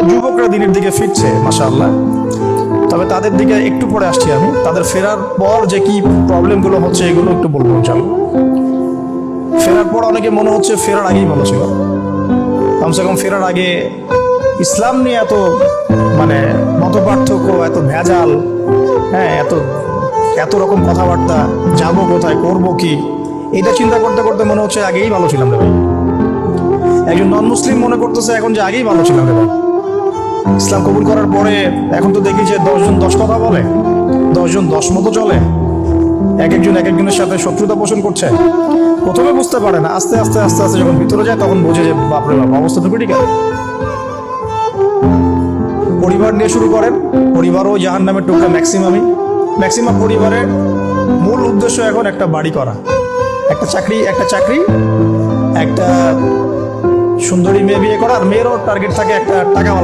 যুবকরা দিনের দিকে ফিরছে মাশাআল্লাহ, তবে তাদের দিকে একটু পরে আসছি আমি। তাদের ফেরার পর যে কি প্রবলেমগুলো হচ্ছে এগুলো একটু বলবো ইনশাআল্লাহ। ফেরার পর অনেকে মনে হচ্ছে ফেরার আগেই ভালো ছিল, কমসে কম ফেরার আগে ইসলাম নিয়ে এত মানে মত পার্থক্য, এত ভেজাল, হ্যাঁ, এত এত রকম কথাবার্তা, যাবো কোথায়, করবো কি, এটা চিন্তা করতে করতে মনে হচ্ছে আগেই ভালো ছিলাম রে ভাই। একজন নন মুসলিম মনে করতেছে এখন যে আগেই ভালো ছিলাম রে ভাই। ইসলাম কবুল করার পরে এখন তো দেখি যে 10 জন 10 কথা বলে, 10 জন 10 মতো চলে, এক একজনের সাথে শত্রুতা পোষণ করছে। প্রথমে বুঝতে পারে না, আস্তে আস্তে আস্তে আস্তে যখন ভিতরে যায় তখন বোঝে যে বাপরে বাপ, অবস্থা তো ক্রিটিক্যাল। পরিবার নিয়ে শুরু করেন, পরিবারও জাহান্নামের টুকরা। ম্যাক্সিমাম পরিবারের মূল উদ্দেশ্য এখন একটা বাড়ি করা, একটা চাকরি, একটা সুন্দরী মেয়ে বিয়ে করা, আর মেয়েরও টার্গেট থাকে একটা টাকা